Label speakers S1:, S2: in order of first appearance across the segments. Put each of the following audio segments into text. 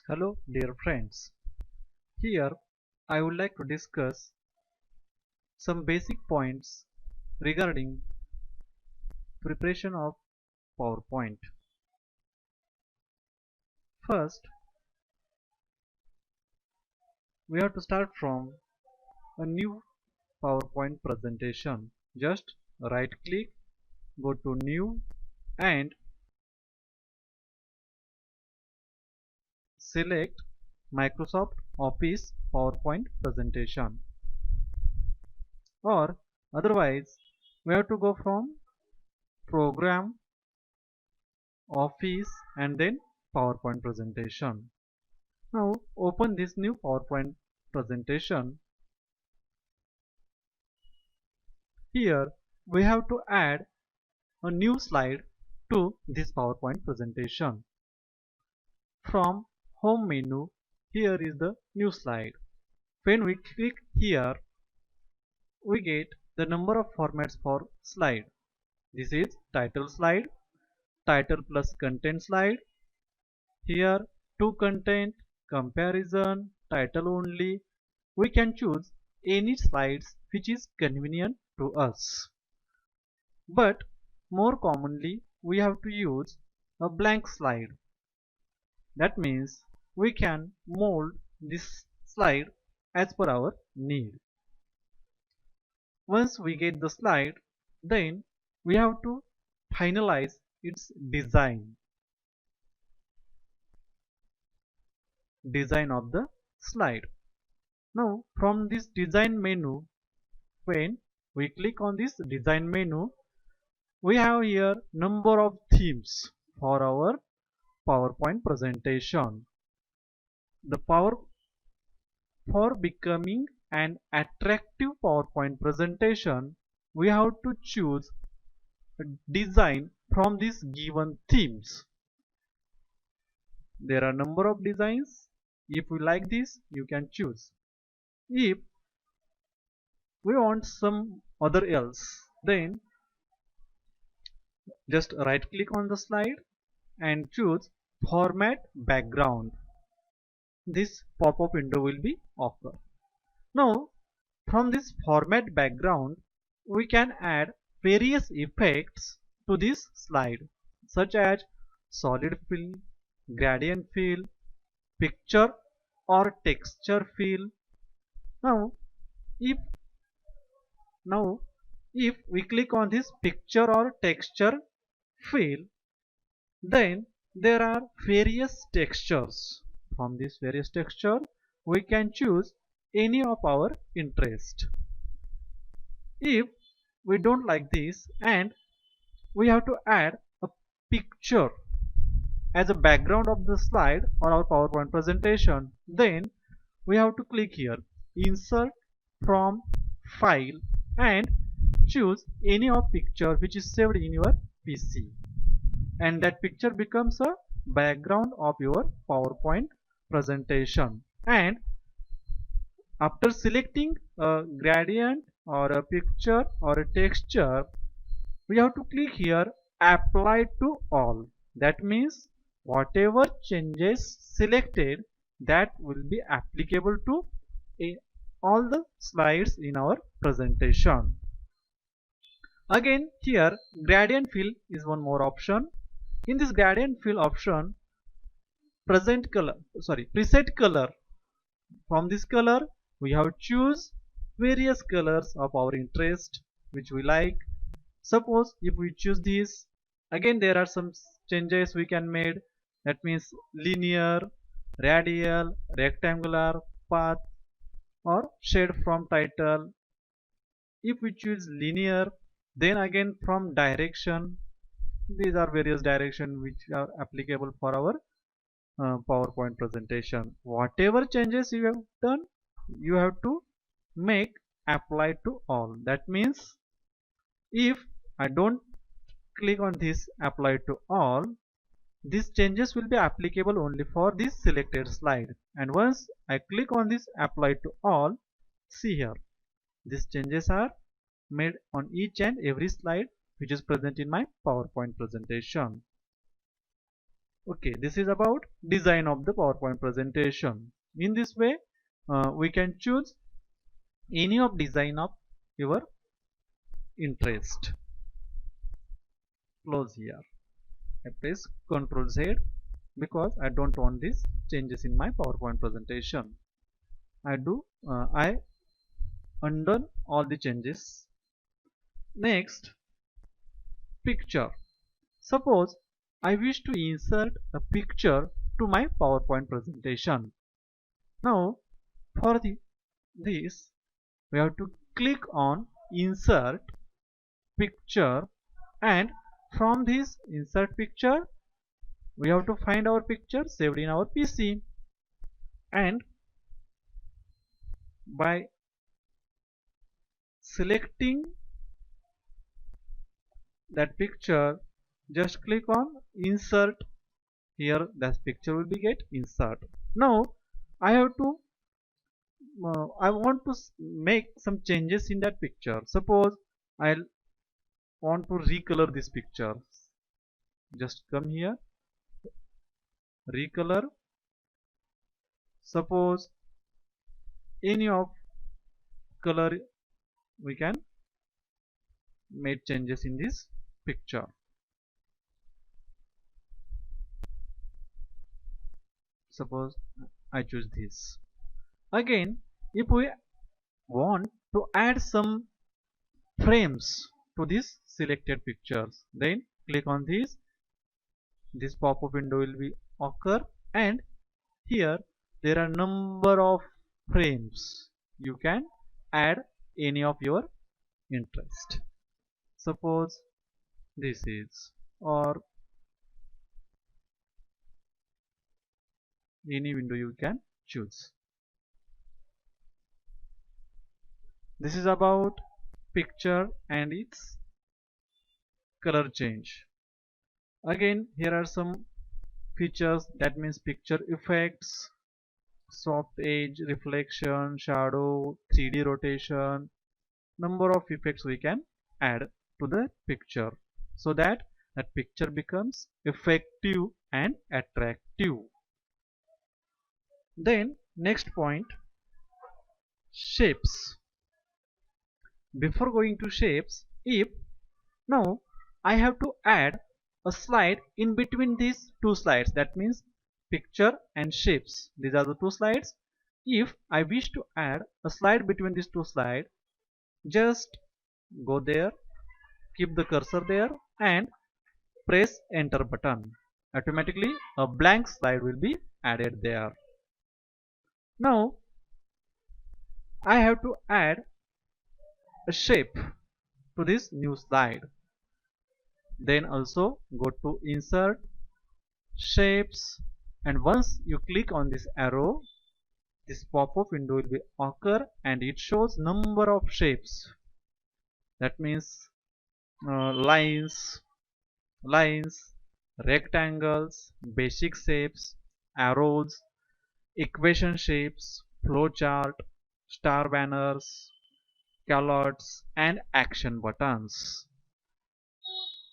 S1: Hello dear friends, here I would like to discuss some basic points regarding preparation of PowerPoint. First, we have to start from a new PowerPoint presentation. Just right click, go to new and select Microsoft Office PowerPoint presentation, or otherwise we have to go from program, office and then PowerPoint presentation. Now open this new PowerPoint presentation. Here we have to add a new slide to this PowerPoint presentation. From home menu, here is the new slide. When we click here, we get the number of formats for slide. This is title slide, title plus content slide. Here to content, comparison, title only. We can choose any slides which is convenient to us. But more commonly we have to use a blank slide. That means we can mold this slide as per our need. Once we get the slide, then we have to finalize its design of the slide. Now from this design menu, when we click on this design menu, we have here number of themes for our PowerPoint presentation. The power for becoming an attractive PowerPoint presentation, we have to choose a design from these given themes. There are number of designs. If you like this, you can choose. If we want some other else, then just right click on the slide and choose format background. This pop-up window will be open. Now from this format background, we can add various effects to this slide, such as solid fill, gradient fill, picture or texture fill. Now if if we click on this picture or texture fill, then there are various textures. From this various texture, we can choose any of our interest. If we don't like this and we have to add a picture as a background of the slide on our PowerPoint presentation, then we have to click here, insert from file and choose any of picture which is saved in your PC, and that picture becomes a background of your PowerPoint presentation. And after selecting a gradient or a picture or a texture, we have to click here apply to all. That means whatever changes selected, that will be applicable to all the slides in our presentation. Again here gradient fill is one more option. In this gradient fill option, preset color. From this color we have choose various colors of our interest which we like. Suppose if we choose this, again there are some changes we can make. That means linear, radial, rectangular, path or shade from title. If we choose linear, then again from direction, these are various direction which are applicable for our PowerPoint presentation. Whatever changes you have done, you have to make apply to all. That means if I don't click on this apply to all, these changes will be applicable only for this selected slide. And once I click on this apply to all, see here, these changes are made on each and every slide which is present in my PowerPoint presentation. Okay, this is about design of the PowerPoint presentation. In this way, we can choose any of design of your interest. Close here. I press Ctrl Z because I don't want these changes in my PowerPoint presentation. I undone all the changes. Next, picture. Suppose I wish to insert a picture to my PowerPoint presentation. Now, for this, we have to click on Insert Picture, and from this Insert Picture, we have to find our picture saved in our PC, and by selecting that picture, just click on Insert. Here that picture will be get insert. Now I have to I want to make some changes in that picture. Suppose I want to recolor this picture. Just come here, recolor. Suppose any of color, we can make changes in this picture. Suppose I choose this. Again, if we want to add some frames to this selected pictures, then click on this pop-up window will be occur, and here there are number of frames. You can add any of your interest. Suppose this is, or any window you can choose. This is about picture and its color change. Again, here are some features, that means picture effects, soft edge, reflection, shadow, 3D rotation. Number of effects we can add to the picture so that picture becomes effective and attractive. Then next point, shapes. Before going to shapes, if now I have to add a slide in between these two slides, that means picture and shapes. These are the two slides. If I wish to add a slide between these two slides, just go there, keep the cursor there and press enter button. Automatically a blank slide will be added there. Now I have to add a shape to this new slide. Then also go to insert, shapes, and once you click on this arrow, this pop-up window will be occur and it shows number of shapes. That means lines, rectangles, basic shapes, arrows, equation shapes, flowchart, star banners, callouts, and action buttons.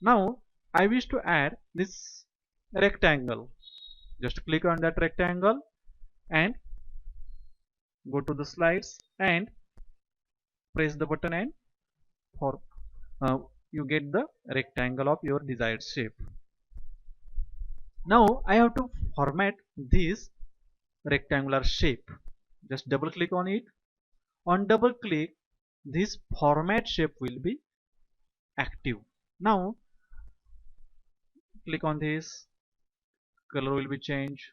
S1: Now I wish to add this rectangle. Just click on that rectangle and go to the slides and press the button, and for you get the rectangle of your desired shape. Now I have to format this rectangular shape. Just double click on it. On double click, this format shape will be active. Now click on this, color will be changed.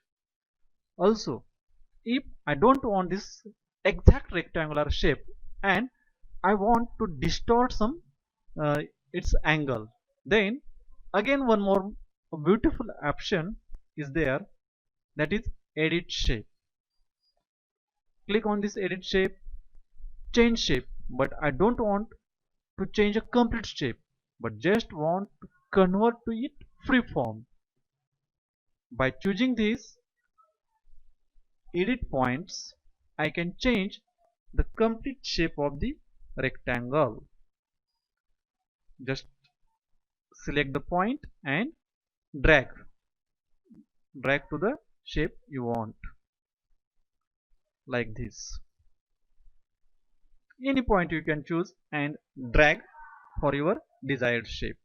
S1: Also, if I don't want this exact rectangular shape and I want to distort some its angle, then again one more beautiful option is there, that is edit shape. Click on this edit shape, change shape, but I don't want to change a complete shape, but just want to convert to it freeform. By choosing these edit points, I can change the complete shape of the rectangle. Just select the point and drag. drag to the shape you want, like this. Any point you can choose and drag for your desired shape.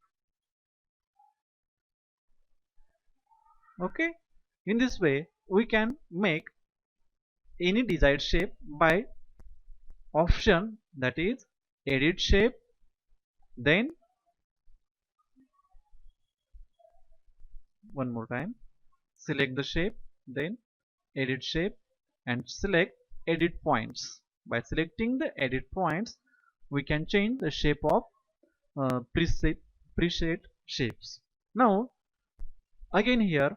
S1: Okay, in this way we can make any desired shape by option, that is edit shape, then one more time select the shape, then edit shape and select edit points. By selecting the edit points we can change the shape of preset shapes. Now again here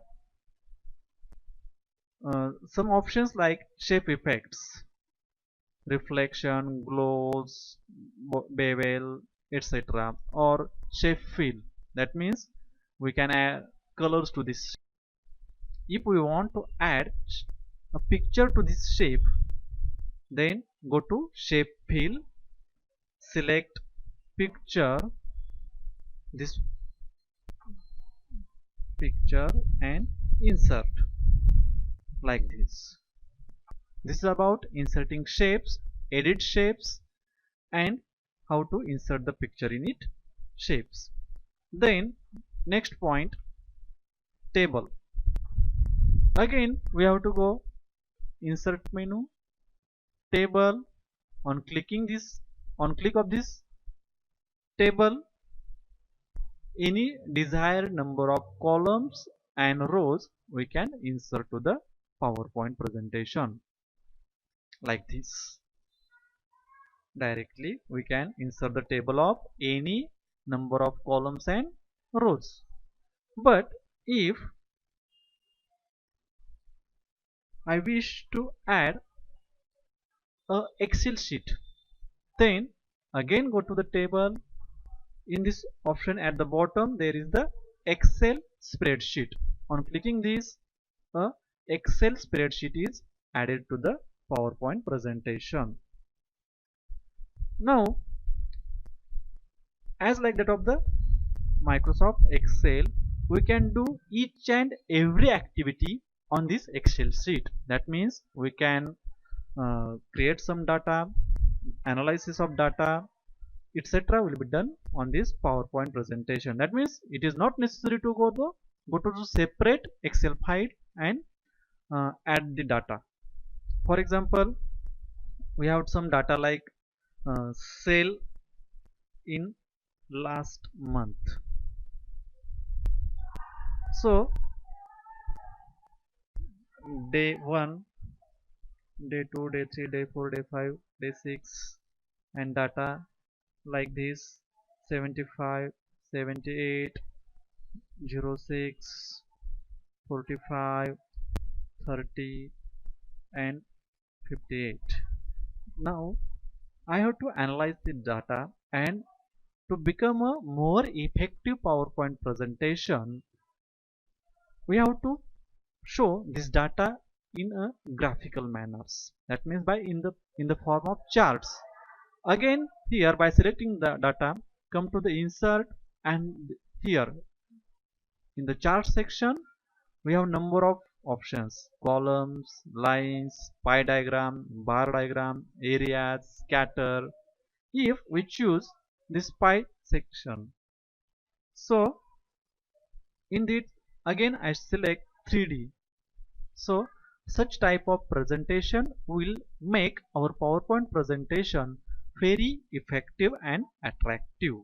S1: some options like shape effects, reflection, glows, bevel, etc., or shape fill. That means we can add colors to this. If we want to add a picture to this shape, then go to shape fill, select picture, this picture, and insert like this. This is about inserting shapes, edit shapes, and how to insert the picture in it shapes. Then next point, table. Again we have to go insert menu, table. On click of this table, any desired number of columns and rows we can insert to the PowerPoint presentation, like this. Directly we can insert the table of any number of columns and rows. But if I wish to add a Excel sheet, then again go to the table. In this option at the bottom there is the Excel spreadsheet. On clicking this, a Excel spreadsheet is added to the PowerPoint presentation. Now as like that of the Microsoft Excel, we can do each and every activity on this Excel sheet. That means we can create some data, analysis of data, etc. will be done on this PowerPoint presentation. That means it is not necessary to go to the separate Excel file and add the data. For example, we have some data like sale in last month. So day 1, day 2, day 3, day 4, day 5, day 6, and data like this: 75, 78, 06, 45, 30, and 58. Now I have to analyze the data, and to become a more effective PowerPoint presentation we have to show this data in a graphical manners. That means by in the form of charts. Again here by selecting the data, come to the insert, and here in the chart section we have number of options: columns, lines, pie diagram, bar diagram, areas, scatter. If we choose this pie section, so in this again I select 3D. So such type of presentation will make our PowerPoint presentation very effective and attractive.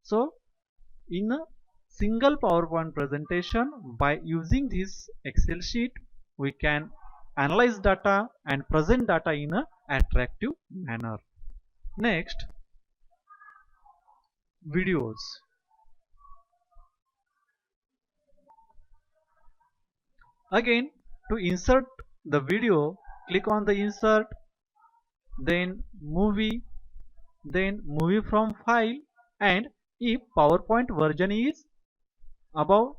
S1: So in a single PowerPoint presentation, by using this Excel sheet, we can analyze data and present data in a attractive manner. Next, videos. Again, to insert the video, click on the insert, then movie from file, and if PowerPoint version is above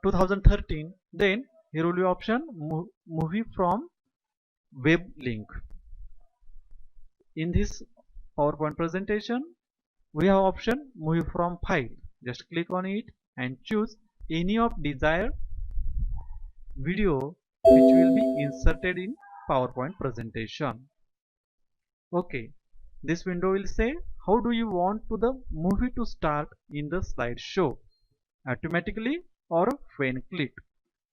S1: 2013, then here will be option movie from web link. In this PowerPoint presentation we have option movie from file. Just click on it and choose any of desired video which will be inserted in PowerPoint presentation. Okay, this window will say how do you want to the movie to start in the slideshow, automatically or when clicked.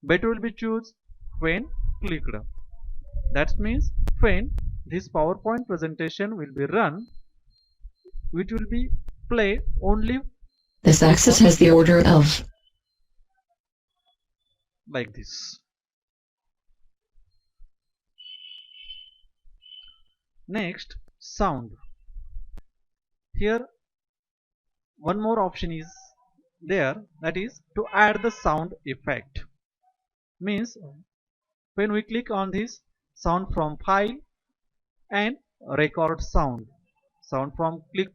S1: Better will be choose when clicked. That means when this PowerPoint presentation will be run, it will be play only.
S2: This axis has the order of
S1: Like this. Next, sound. Here one more option is there, that is to add the sound effect. Means when we click on this sound from file and record sound from click,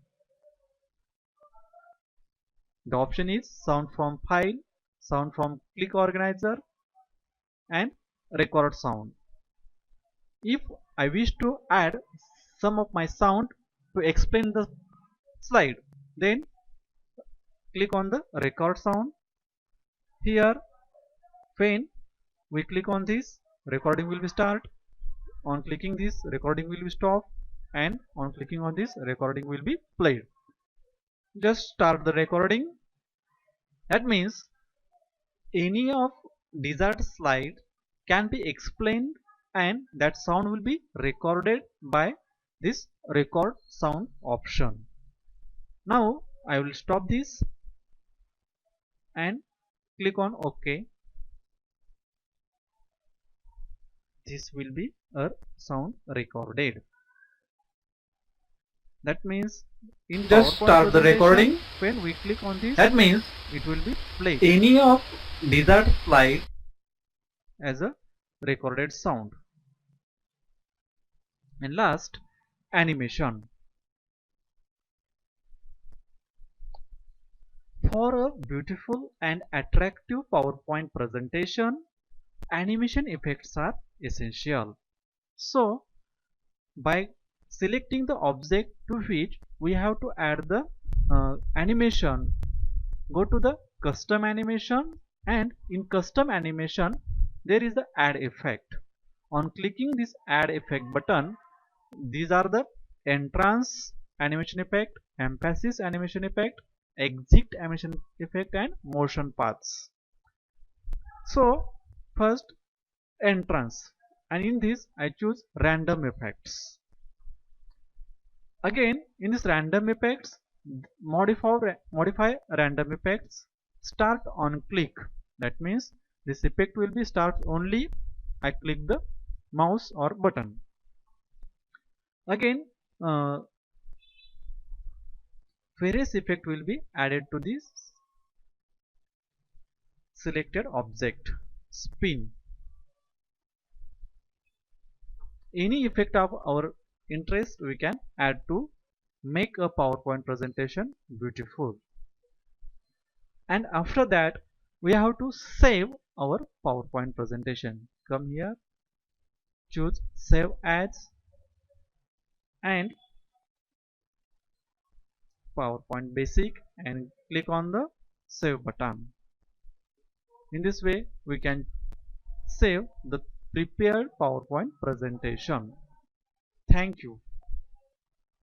S1: the option is sound from file, sound from click organizer and record sound. If I wish to add some of my sound to explain the slide, then click on the record sound. Here when we click on this, recording will be start. On clicking this, recording will be stop, and on clicking on this, recording will be played. Just start the recording. That means any of desired slide can be explained and that sound will be recorded by this record sound option. Now I will stop this and click on OK. This will be a sound recorded. That means in
S3: just start the recording.
S1: When we click on this,
S3: That means
S1: it will be played
S3: any of desired slide
S1: as a recorded sound. And last, animation. For a beautiful and attractive PowerPoint presentation, animation effects are essential. So by selecting the object to which we have to add the animation, go to the custom animation, and in custom animation there is the add effect. On clicking this add effect button, these are the entrance animation effect, emphasis animation effect, exit animation effect and motion paths. So first entrance, and in this I choose random effects. Again in this random effects, modify random effects, start on click. That means this effect will be start only I click the mouse or button. Again various effect will be added to this selected object. Spin, any effect of our interest we can add to make a PowerPoint presentation beautiful. And after that we have to save our PowerPoint presentation. Come here, choose save as and PowerPoint basic and click on the save button. In this way we can save the prepared PowerPoint presentation. Thank you.